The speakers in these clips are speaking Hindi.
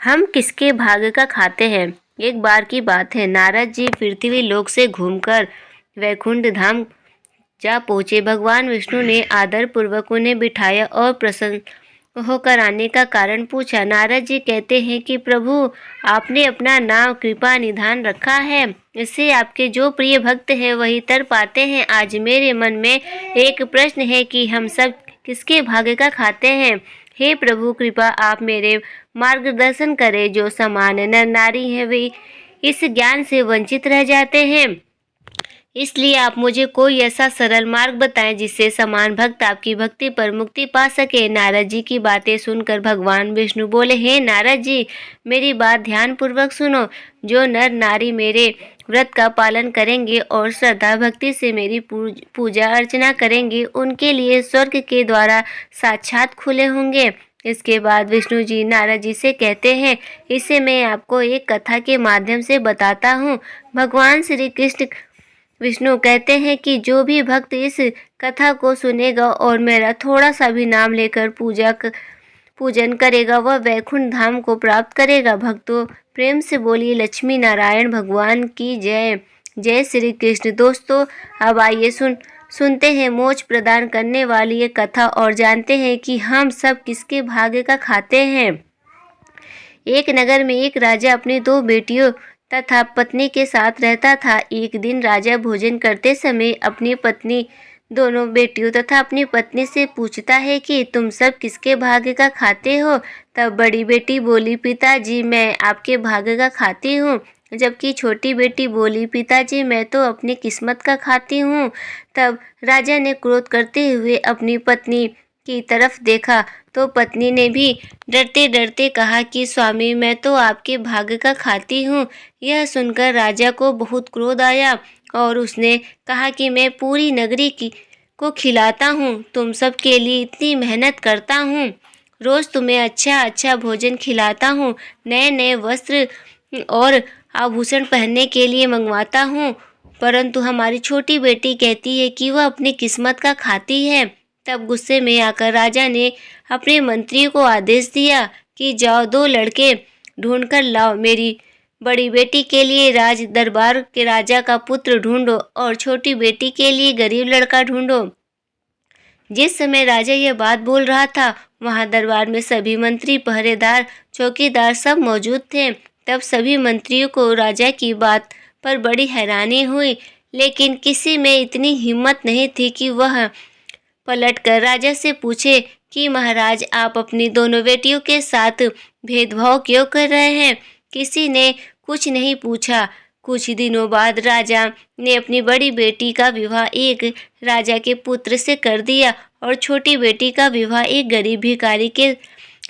हम किसके भाग्य का खाते हैं। एक बार की बात है, नारद जी पृथ्वी लोक से घूमकर वैकुंठ धाम जा पहुँचे। भगवान विष्णु ने आदर पूर्वक उन्हें बिठाया और प्रसन्न होकर आने का कारण पूछा। नारद जी कहते हैं कि प्रभु, आपने अपना नाम कृपा निधान रखा है, इससे आपके जो प्रिय भक्त हैं वही तर पाते हैं। आज मेरे मन में एक प्रश्न है कि हम सब किसके भाग्य का खाते हैं। हे प्रभु, कृपा आप मेरे मार्गदर्शन करें। जो सामान्य नर नारी हैं वे इस ज्ञान से वंचित रह जाते हैं, इसलिए आप मुझे कोई ऐसा सरल मार्ग बताएं जिससे समान भक्त आपकी भक्ति पर मुक्ति पा सके। नारद जी की बातें सुनकर भगवान विष्णु बोले, हे नारद जी, मेरी बात ध्यान पूर्वक सुनो। जो नर नारी मेरे व्रत का पालन करेंगे और श्रद्धा भक्ति से मेरी पूजा अर्चना करेंगे, उनके लिए स्वर्ग के द्वारा साक्षात खुले होंगे। इसके बाद विष्णु जी नारद जी से कहते हैं, इसे मैं आपको एक कथा के माध्यम से बताता हूँ। भगवान श्री कृष्ण विष्णु कहते हैं कि जो भी भक्त इस कथा को सुनेगा और मेरा थोड़ा सा भी नाम लेकर पूजन करेगा, वह वैकुंठ धाम को प्राप्त करेगा। भक्तों, प्रेम से बोलिए लक्ष्मी नारायण भगवान की जय। जय श्री कृष्ण। दोस्तों, अब आइए सुनते हैं मोक्ष प्रदान करने वाली ये कथा और जानते हैं कि हम सब किसके भाग्य का खाते हैं। एक नगर में एक राजा अपनी दो बेटियों तथा पत्नी के साथ रहता था। एक दिन राजा भोजन करते समय अपनी पत्नी, दोनों बेटियों तथा अपनी पत्नी से पूछता है कि तुम सब किसके भाग्य का खाते हो। तब बड़ी बेटी बोली, पिताजी, मैं आपके भाग्य का खाती हूँ। जबकि छोटी बेटी बोली, पिताजी, मैं तो अपनी किस्मत का खाती हूँ। तब राजा ने क्रोध करते हुए अपनी पत्नी की तरफ देखा तो पत्नी ने भी डरते डरते कहा कि स्वामी, मैं तो आपके भाग्य का खाती हूँ। यह सुनकर राजा को बहुत क्रोध आया और उसने कहा कि मैं पूरी नगरी को खिलाता हूँ, तुम सब के लिए इतनी मेहनत करता हूँ, रोज तुम्हें अच्छा अच्छा भोजन खिलाता हूँ, नए नए वस्त्र और आभूषण पहनने के लिए मंगवाता हूँ, परंतु हमारी छोटी बेटी कहती है कि वह अपनी किस्मत का खाती है। तब गुस्से में आकर राजा ने अपने मंत्री को आदेश दिया कि जाओ, दो लड़के ढूंढ कर लाओ। मेरी बड़ी बेटी के लिए राज दरबार के राजा का पुत्र ढूंढो और छोटी बेटी के लिए गरीब लड़का ढूंढो। जिस समय राजा यह बात बोल रहा था, वहां दरबार में सभी मंत्री, पहरेदार, चौकीदार सब मौजूद थे। तब सभी मंत्रियों को राजा की बात पर बड़ी हैरानी हुई, लेकिन किसी में इतनी हिम्मत नहीं थी कि वह पलटकर राजा से पूछे कि महाराज, आप अपनी दोनों बेटियों के साथ भेदभाव क्यों कर रहे हैं। किसी ने कुछ नहीं पूछा। कुछ दिनों बाद राजा ने अपनी बड़ी बेटी का विवाह एक राजा के पुत्र से कर दिया और छोटी बेटी का विवाह एक गरीब भिखारी के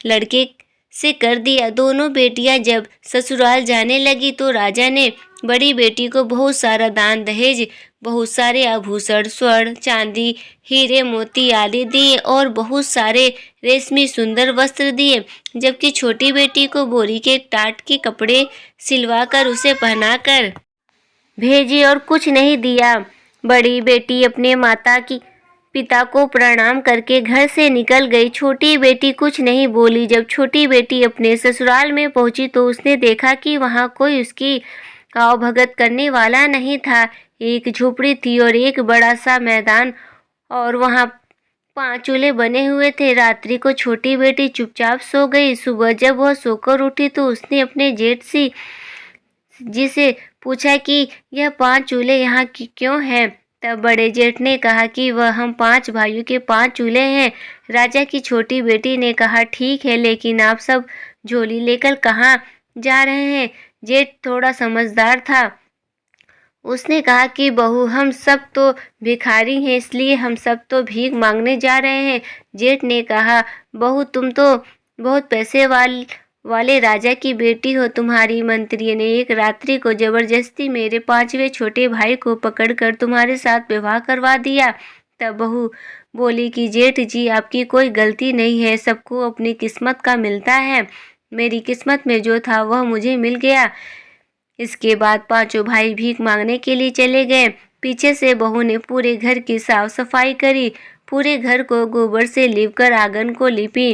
लड़के से कर दिया। दोनों बेटियां जब ससुराल जाने लगी तो राजा ने बड़ी बेटी को बहुत सारा दान दहेज, बहुत सारे आभूषण, स्वर्ण, चांदी, हीरे मोती आदि दिए और बहुत सारे रेशमी सुंदर वस्त्र दिए, जबकि छोटी बेटी को बोरी के टाट के कपड़े सिलवाकर उसे पहनाकर भेजी और कुछ नहीं दिया। बड़ी बेटी अपने पिता को प्रणाम करके घर से निकल गई। छोटी बेटी कुछ नहीं बोली। जब छोटी बेटी अपने ससुराल में पहुंची तो उसने देखा कि वहां कोई उसकी आवभगत करने वाला नहीं था। एक झोपड़ी थी और एक बड़ा सा मैदान और वहां 5 चूल्हे बने हुए थे। रात्रि को छोटी बेटी चुपचाप सो गई। सुबह जब वह सोकर उठी तो उसने अपने जेठ जी से पूछा कि यह 5 चूल्हे यहाँ क्यों हैं। तब बड़े जेठ ने कहा कि वह हम 5 भाइयों के 5 चूल्हे हैं। राजा की छोटी बेटी ने कहा, ठीक है, लेकिन आप सब झोली लेकर कहाँ जा रहे हैं। जेठ थोड़ा समझदार था। उसने कहा कि बहू, हम सब तो भिखारी हैं, इसलिए हम सब तो भीख मांगने जा रहे हैं। जेठ ने कहा, बहू, तुम तो बहुत पैसे वाले राजा की बेटी हो। तुम्हारी मंत्री ने एक रात्रि को जबरदस्ती मेरे 5वें छोटे भाई को पकड़कर तुम्हारे साथ विवाह करवा दिया। तब बहू बोली कि जेठ जी, आपकी कोई गलती नहीं है, सबको अपनी किस्मत का मिलता है। मेरी किस्मत में जो था वह मुझे मिल गया। इसके बाद 5 भाई भीख मांगने के लिए चले गए। पीछे से बहू ने पूरे घर की साफ सफाई करी, पूरे घर को गोबर से लीपकर आंगन को लीपी।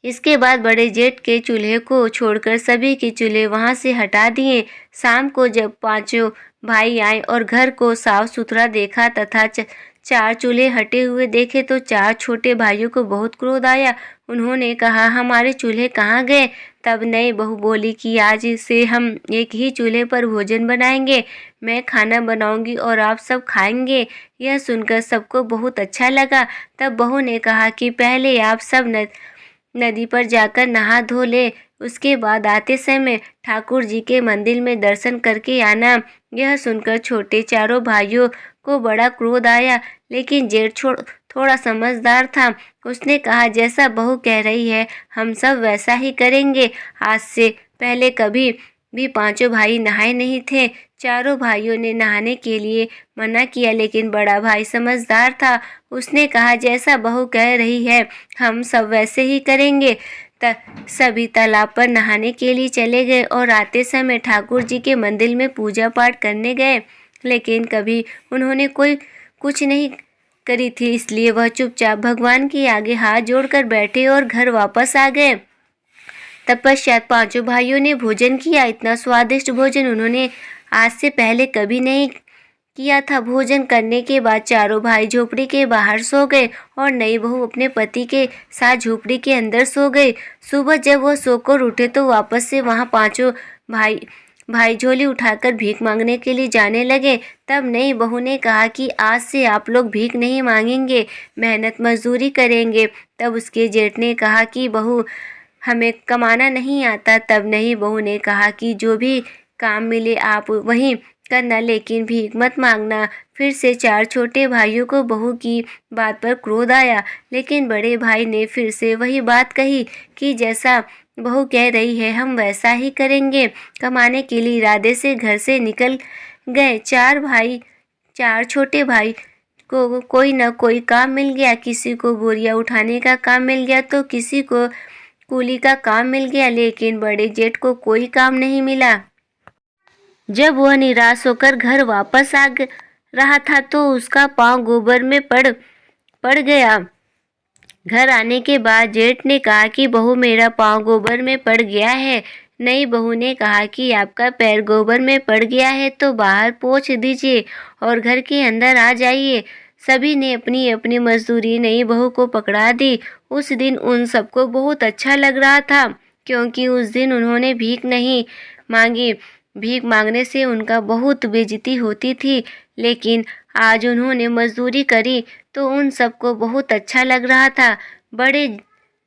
इसके बाद बड़े जेठ के चूल्हे को छोड़कर सभी के चूल्हे वहां से हटा दिए। शाम को जब पांचों भाई आए और घर को साफ सुथरा देखा तथा चार चूल्हे हटे हुए देखे तो चार छोटे भाइयों को बहुत क्रोध आया। उन्होंने कहा, हमारे चूल्हे कहाँ गए? तब नई बहू बोली कि आज से हम एक ही चूल्हे पर भोजन बनाएंगे। मैं खाना बनाऊंगी और आप सब खाएंगे। यह सुनकर सबको बहुत अच्छा लगा। तब बहू ने कहा कि पहले आप सब नदी पर जाकर नहा धो ले, उसके बाद आते समय ठाकुर जी के मंदिर में दर्शन करके आना। यह सुनकर छोटे चारों भाइयों को बड़ा क्रोध आया, लेकिन जेठ थोड़ा समझदार था। उसने कहा, जैसा बहू कह रही है हम सब वैसा ही करेंगे। आज से पहले कभी भी पांचों भाई नहाए नहीं थे। चारों भाइयों ने नहाने के लिए मना किया, लेकिन बड़ा भाई समझदार था। उसने कहा, जैसा बहू कह रही है हम सब वैसे ही करेंगे। सभी तालाब पर नहाने के लिए चले गए और आते समय ठाकुर जी के मंदिर में पूजा पाठ करने गए, लेकिन कभी उन्होंने कुछ नहीं करी थी, इसलिए वह चुपचाप भगवान के आगे हाथ जोड़कर बैठे और घर वापस आ गए। तत्पश्चात पांचों भाइयों ने भोजन किया। इतना स्वादिष्ट भोजन उन्होंने आज से पहले कभी नहीं किया था। भोजन करने के बाद चारों भाई झोपड़ी के बाहर सो गए और नई बहू अपने पति के साथ झोपड़ी के अंदर सो गई। सुबह जब वह सोकर उठे तो वापस से वहां पांचों भाई झोली उठाकर भीख मांगने के लिए जाने लगे। तब नई बहू ने कहा कि आज से आप लोग भीख नहीं मांगेंगे, मेहनत मजदूरी करेंगे। तब उसके जेठ ने कहा कि बहू हमें कमाना नहीं आता। तब नई बहू ने कहा कि जो भी काम मिले आप वही करना, लेकिन भीख मत मांगना। फिर से चार छोटे भाइयों को बहू की बात पर क्रोध आया, लेकिन बड़े भाई ने फिर से वही बात कही कि जैसा बहू कह रही है हम वैसा ही करेंगे। कमाने के लिए इरादे से घर से निकल गए। चार छोटे भाई को कोई न कोई काम मिल गया। किसी को बोरियां उठाने का काम मिल गया तो किसी को कूली का काम मिल गया, लेकिन बड़े जेठ को कोई काम नहीं मिला। जब वह निराश होकर घर वापस आ रहा था तो उसका पांव गोबर में पड़ गया। घर आने के बाद जेठ ने कहा कि बहू मेरा पांव गोबर में पड़ गया है। नई बहू ने कहा कि आपका पैर गोबर में पड़ गया है तो बाहर पोंछ दीजिए और घर के अंदर आ जाइए। सभी ने अपनी अपनी मजदूरी नई बहू को पकड़ा दी। उस दिन उन सबको बहुत अच्छा लग रहा था, क्योंकि उस दिन उन्होंने भीख नहीं मांगी। भीख मांगने से उनका बहुत बेइज्जती होती थी, लेकिन आज उन्होंने मजदूरी करी तो उन सबको बहुत अच्छा लग रहा था। बड़े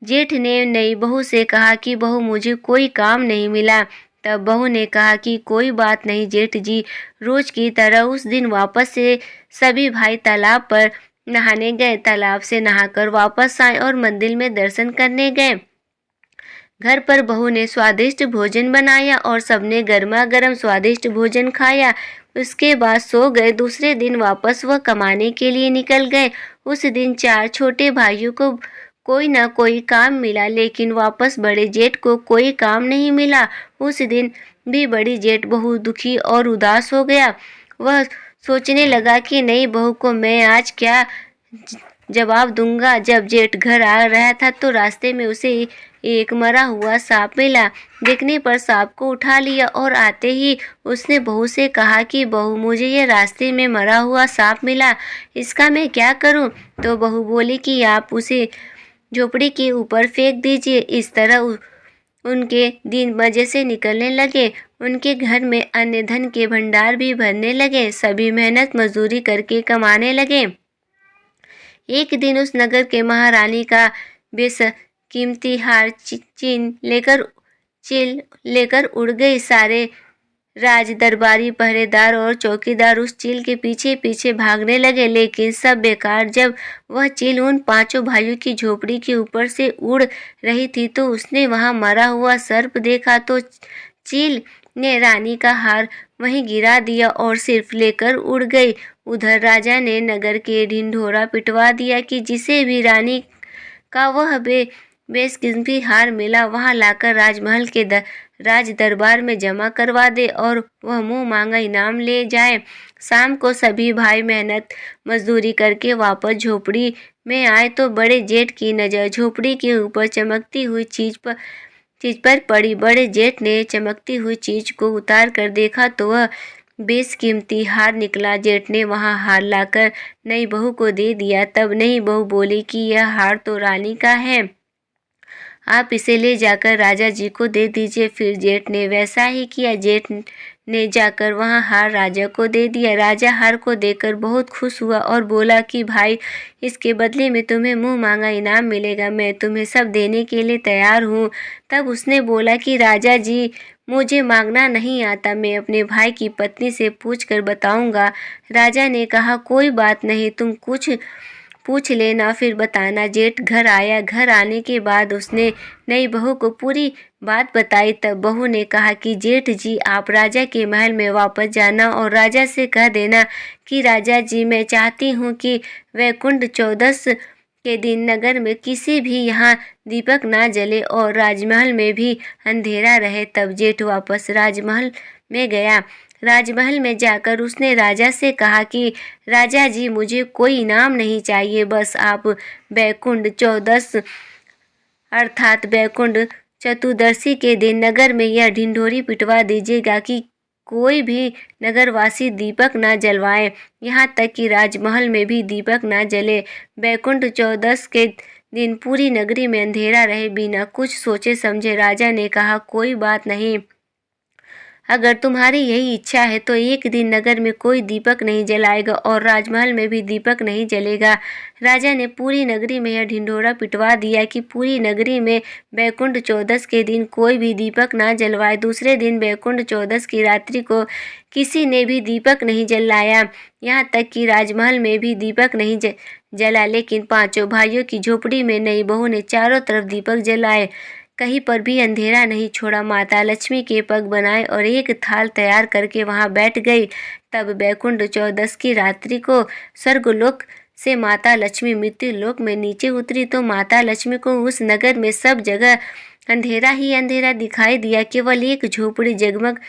जेठ ने नई बहू से कहा कि बहू मुझे कोई काम नहीं मिला। तब बहू ने कहा कि कोई बात नहीं जेठ जी, रोज की तरह उस दिन वापस से सभी भाई तालाब पर नहाने गए। तालाब से नहाकर वापस आए और मंदिर में दर्शन करने गए। घर पर बहू ने स्वादिष्ट भोजन बनाया और सबने गर्मा गर्म स्वादिष्ट भोजन खाया। उसके बाद सो गए। दूसरे दिन वापस वह कमाने के लिए निकल गए। उस दिन चार छोटे भाइयों को कोई न कोई काम मिला, लेकिन वापस बड़े जेठ को कोई काम नहीं मिला। उस दिन भी बड़ी जेठ बहुत दुखी और उदास हो गया। वह सोचने लगा कि नई बहू को मैं आज क्या जवाब दूंगा। जब जेठ घर आ रहा था तो रास्ते में उसे एक मरा हुआ सांप मिला। देखने पर सांप को उठा लिया और आते ही उसने बहू से कहा कि बहू मुझे ये रास्ते में मरा हुआ सांप मिला, इसका मैं क्या करूं? तो बहू बोली कि आप उसे झोपड़ी के ऊपर फेंक दीजिए। इस तरह उनके दिन मजे से निकलने लगे। उनके घर में अन्य धन के भंडार भी भरने लगे। सभी मेहनत मजदूरी करके कमाने लगे। एक दिन उस नगर के महारानी का बेशकीमती हार चील लेकर उड़ गई। सारे राज दरबारी पहरेदार और चौकीदार उस चील के पीछे पीछे भागने लगे, लेकिन सब बेकार। जब वह चील उन पांचों भाइयों की झोपड़ी के ऊपर से उड़ रही थी तो उसने वहां मरा हुआ सर्प देखा। तो चील ने रानी का हार वहीं गिरा दिया और सिर्फ लेकर उड़ गई। उधर राजा ने नगर के ढिंढोरा पिटवा दिया कि जिसे भी रानी का वह बेशकीमती हार मिला वहां लाकर राजमहल के राज दरबार में जमा करवा दे और वह मुंह मांगा इनाम ले जाए। शाम को सभी भाई मेहनत मजदूरी करके वापस झोपड़ी में आए तो बड़े जेठ की नज़र झोपड़ी के ऊपर चमकती हुई चीज पर पड़ी। बड़े जेठ ने चमकती हुई चीज को उतार कर देखा तो वह बेशकीमती हार निकला। जेठ ने वहाँ हार लाकर नई बहू को दे दिया। तब नई बहू बोली कि यह हार तो रानी का है, आप इसे ले जाकर राजा जी को दे दीजिए। फिर जेठ ने वैसा ही किया। जेठ ने जाकर वहाँ हार राजा को दे दिया। राजा हार को देखकर बहुत खुश हुआ और बोला कि भाई, इसके बदले में तुम्हें मुँह मांगा इनाम मिलेगा, मैं तुम्हें सब देने के लिए तैयार हूँ। तब उसने बोला कि राजा जी, मुझे मांगना नहीं आता, मैं अपने भाई की पत्नी से पूछ कर बताऊंगा। राजा ने कहा कोई बात नहीं, तुम कुछ पूछ लेना फिर बताना। जेठ घर आया। घर आने के बाद उसने नई बहू को पूरी बात बताई। तब बहू ने कहा कि जेठ जी, आप राजा के महल में वापस जाना और राजा से कह देना कि राजा जी, मैं चाहती हूँ कि वैकुंठ चौदस के दिन नगर में किसी भी यहाँ दीपक ना जले और राजमहल में भी अंधेरा रहे। तब जेठ वापस राजमहल में गया। राजमहल में जाकर उसने राजा से कहा कि राजा जी, मुझे कोई इनाम नहीं चाहिए, बस आप वैकुंठ चौदस अर्थात वैकुंठ चतुर्दशी के दिन नगर में यह ढिंढोरी पिटवा दीजिएगा कि कोई भी नगरवासी दीपक ना जलवाए, यहाँ तक कि राजमहल में भी दीपक ना जले। वैकुंठ चौदस के दिन पूरी नगरी में अंधेरा रहे। बिना कुछ सोचे समझे राजा ने कहा कोई बात नहीं, अगर तुम्हारी यही इच्छा है तो एक दिन नगर में कोई दीपक नहीं जलाएगा और राजमहल में भी दीपक नहीं जलेगा। राजा ने पूरी नगरी में यह ढिंढोरा पिटवा दिया कि पूरी नगरी में वैकुंठ चौदस के दिन कोई भी दीपक ना जलवाए। दूसरे दिन वैकुंठ चौदस की रात्रि को किसी ने भी दीपक नहीं जलाया, यहाँ तक कि राजमहल में भी दीपक नहीं जला। लेकिन पांचों भाइयों की झोपड़ी में नई बहू ने चारों तरफ दीपक जलाए, कहीं पर भी अंधेरा नहीं छोड़ा। माता लक्ष्मी के पग बनाए और एक थाल तैयार करके वहां बैठ गई। तब वैकुंठ चौदस की रात्रि को स्वर्गलोक से माता लक्ष्मी मृत्यु लोक में नीचे उतरी तो माता लक्ष्मी को उस नगर में सब जगह अंधेरा ही अंधेरा दिखाई दिया। केवल एक झोपड़ी जगमग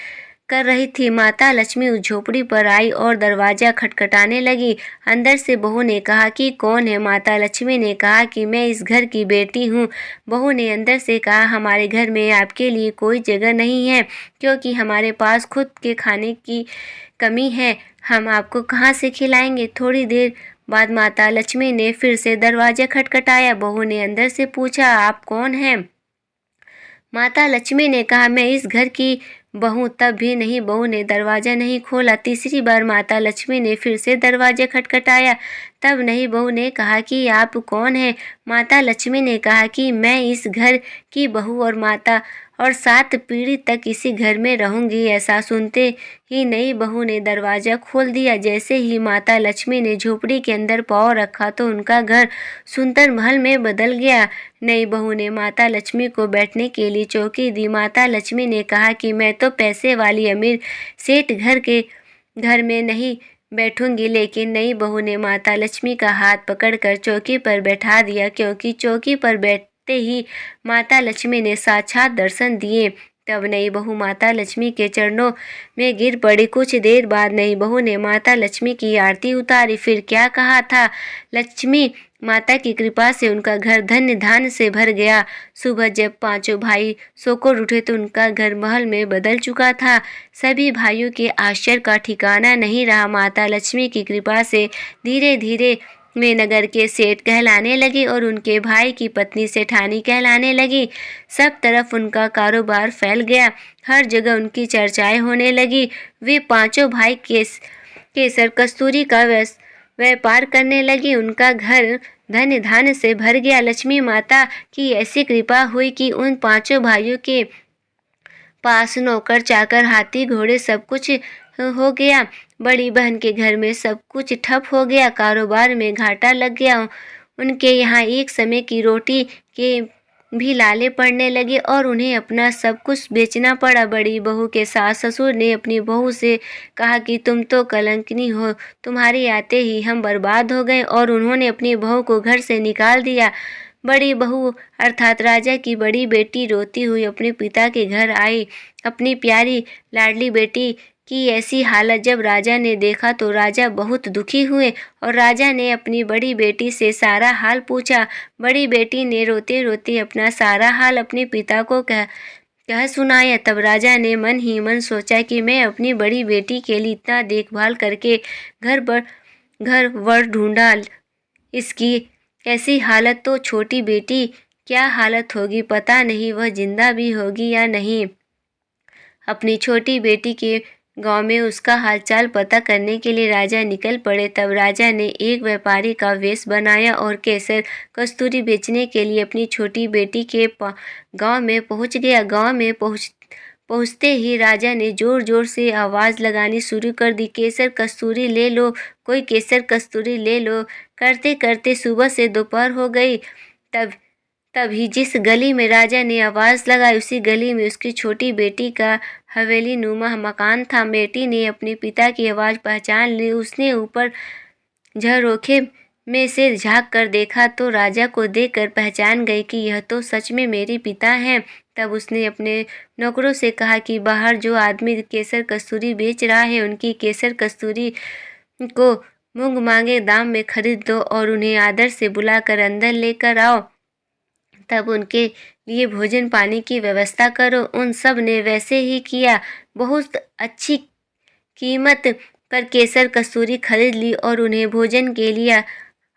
कर रही थी। माता लक्ष्मी उस झोपड़ी पर आई और दरवाजा खटखटाने लगी। अंदर से बहू ने कहा कि कौन है? माता लक्ष्मी ने कहा कि मैं इस घर की बेटी हूँ। बहू ने अंदर से कहा हमारे घर में आपके लिए कोई जगह नहीं है, क्योंकि हमारे पास खुद के खाने की कमी है, हम आपको कहाँ से खिलाएंगे। थोड़ी देर बाद माता लक्ष्मी ने फिर से दरवाजा खटखटाया। बहू ने अंदर से पूछा आप कौन हैं? माता लक्ष्मी ने कहा मैं इस घर की बहू। तब भी नहीं, बहू ने दरवाजा नहीं खोला। तीसरी बार माता लक्ष्मी ने फिर से दरवाजा खटखटाया। तब नहीं, बहू ने कहा कि आप कौन हैं? माता लक्ष्मी ने कहा कि मैं इस घर की बहू और 7 पीढ़ी तक इसी घर में रहूंगी। ऐसा सुनते ही नई बहू ने दरवाजा खोल दिया। जैसे ही माता लक्ष्मी ने झोपड़ी के अंदर पाँव रखा तो उनका घर सुंदर महल में बदल गया। नई बहू ने माता लक्ष्मी को बैठने के लिए चौकी दी। माता लक्ष्मी ने कहा कि मैं तो पैसे वाली अमीर सेठ घर में नहीं बैठूंगी। लेकिन नई बहू ने माता लक्ष्मी का हाथ पकड़कर चौकी पर बैठा दिया, क्योंकि चौकी पर बैठते ही माता लक्ष्मी ने साक्षात दर्शन दिए। तब नई बहू माता लक्ष्मी के चरणों में गिर पड़ी। कुछ देर बाद नई बहू ने माता लक्ष्मी की आरती उतारी। फिर क्या कहा था? लक्ष्मी माता की कृपा से उनका घर धन्य धान्य से भर गया। सुबह जब पांचों भाई सोकर उठे तो उनका घर महल में बदल चुका था। सभी भाइयों के आश्चर्य का ठिकाना नहीं रहा। माता लक्ष्मी की कृपा से धीरे धीरे वे नगर के सेठ कहलाने लगे और उनके भाई की पत्नी सेठानी कहलाने लगी। सब तरफ उनका कारोबार फैल गया, हर जगह उनकी चर्चाएं होने लगी। वे पांचों भाई केसर कस्तूरी का व्यापार करने लगी। उनका घर धन्य धान्य से भर गया। लक्ष्मी माता की ऐसी कृपा हुई कि उन पांचों भाइयों के पास नौकर चाकर हाथी घोड़े सब कुछ हो गया। बड़ी बहन के घर में सब कुछ ठप हो गया, कारोबार में घाटा लग गया। उनके यहाँ एक समय की रोटी के भी लाले पड़ने लगे और उन्हें अपना सब कुछ बेचना पड़ा। बड़ी बहू के सास ससुर ने अपनी बहू से कहा कि तुम तो कलंकिनी हो, तुम्हारे आते ही हम बर्बाद हो गए, और उन्होंने अपनी बहू को घर से निकाल दिया। बड़ी बहू अर्थात राजा की बड़ी बेटी रोती हुई अपने पिता के घर आई। अपनी प्यारी लाडली बेटी की ऐसी हालत जब राजा ने देखा तो राजा बहुत दुखी हुए और राजा ने अपनी बड़ी बेटी से सारा हाल पूछा। बड़ी बेटी ने रोते रोते अपना सारा हाल अपने पिता को कह सुनाया। तब राजा ने मन ही मन सोचा कि मैं अपनी बड़ी बेटी के लिए इतना देखभाल करके घर वर ढूंढा, इसकी ऐसी हालत तो छोटी बेटी क्या हालत होगी, पता नहीं वह जिंदा भी होगी या नहीं। अपनी छोटी बेटी के गांव में उसका हालचाल पता करने के लिए राजा निकल पड़े। तब राजा ने एक व्यापारी का वेश बनाया और केसर कस्तूरी बेचने के लिए अपनी छोटी बेटी के गांव में पहुंच गया। गांव में पहुंचते ही राजा ने जोर जोर से आवाज़ लगानी शुरू कर दी, केसर कस्तूरी ले लो, कोई केसर कस्तूरी ले लो। करते करते सुबह से दोपहर हो गई। तभी जिस गली में राजा ने आवाज़ लगाई उसी गली में उसकी छोटी बेटी का हवेली नुमा मकान था। बेटी ने अपने पिता की आवाज़ पहचान ली। उसने ऊपर झरोखे में से झांक कर देखा तो राजा को देखकर पहचान गई कि यह तो सच में मेरे पिता हैं। तब उसने अपने नौकरों से कहा कि बाहर जो आदमी केसर कस्तूरी बेच रहा है उनकी केसर कस्तूरी को मूंग मांगे दाम में खरीद दो और उन्हें आदर से बुलाकर अंदर लेकर आओ। तब उनके लिए भोजन पानी की व्यवस्था करो। उन सब ने वैसे ही किया। बहुत अच्छी कीमत पर केसर कस्तूरी खरीद ली और उन्हें भोजन के लिए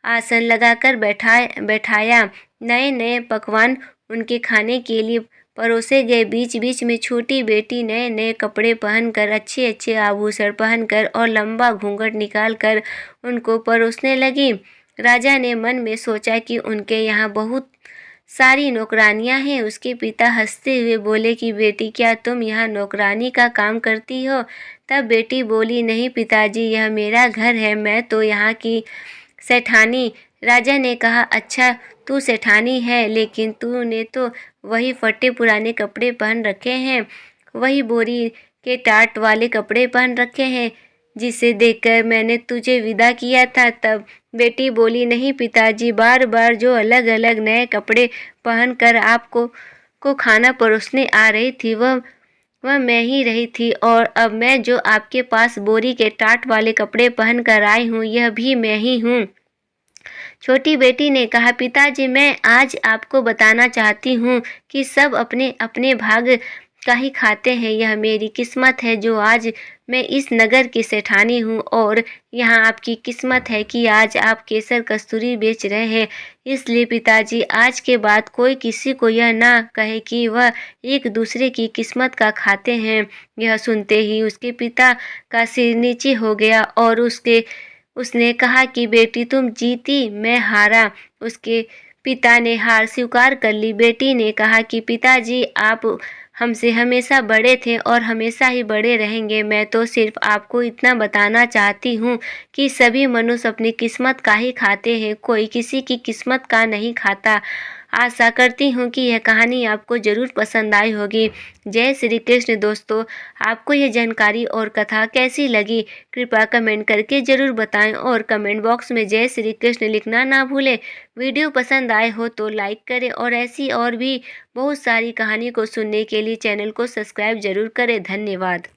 आसन लगाकर बैठाया। नए नए पकवान उनके खाने के लिए परोसे गए। बीच बीच में छोटी बेटी नए नए कपड़े पहनकर, अच्छे अच्छे आभूषण पहनकर और लंबा घूंघट निकालकर उनको परोसने लगी। राजा ने मन में सोचा कि उनके यहाँ बहुत सारी नौकरानियां हैं। उसके पिता हंसते हुए बोले कि बेटी क्या तुम यहाँ नौकरानी का काम करती हो? तब बेटी बोली, नहीं पिताजी, यह मेरा घर है, मैं तो यहाँ की सेठानी। राजा ने कहा, अच्छा तू सेठानी है, लेकिन तूने तो वही फटे पुराने कपड़े पहन रखे हैं, वही बोरी के टाट वाले कपड़े पहन रखे हैं जिसे देखकर मैंने तुझे विदा किया था। तब बेटी बोली, नहीं पिताजी, बार बार जो अलग अलग नए कपड़े पहनकर आपको खाना परोसने आ रही थी वह मैं ही रही थी, और अब मैं जो आपके पास बोरी के टाट वाले कपड़े पहनकर आई हूँ यह भी मैं ही हूँ। छोटी बेटी ने कहा, पिताजी, मैं आज आपको बताना चाहती हूँ कि सब अपने अपने भाग का ही खाते हैं। यह मेरी किस्मत है जो आज मैं इस नगर की सेठानी हूँ, और यहाँ आपकी किस्मत है कि आज आप केसर कस्तूरी बेच रहे हैं। इसलिए पिताजी, आज के बाद कोई किसी को यह ना कहे कि वह एक दूसरे की किस्मत का खाते हैं। यह सुनते ही उसके पिता का सिर नीचे हो गया और उसने कहा कि बेटी तुम जीती, मैं हारा। उसके पिता ने हार स्वीकार कर ली। बेटी ने कहा कि पिताजी, आप हमसे हमेशा बड़े थे और हमेशा ही बड़े रहेंगे। मैं तो सिर्फ आपको इतना बताना चाहती हूँ कि सभी मनुष्य अपनी किस्मत का ही खाते हैं, कोई किसी की किस्मत का नहीं खाता। आशा करती हूँ कि यह कहानी आपको ज़रूर पसंद आई होगी। जय श्री कृष्ण। दोस्तों, आपको यह जानकारी और कथा कैसी लगी कृपया कमेंट करके ज़रूर बताएं और कमेंट बॉक्स में जय श्री कृष्ण लिखना ना भूलें। वीडियो पसंद आए हो तो लाइक करें और ऐसी और भी बहुत सारी कहानी को सुनने के लिए चैनल को सब्सक्राइब ज़रूर करें। धन्यवाद।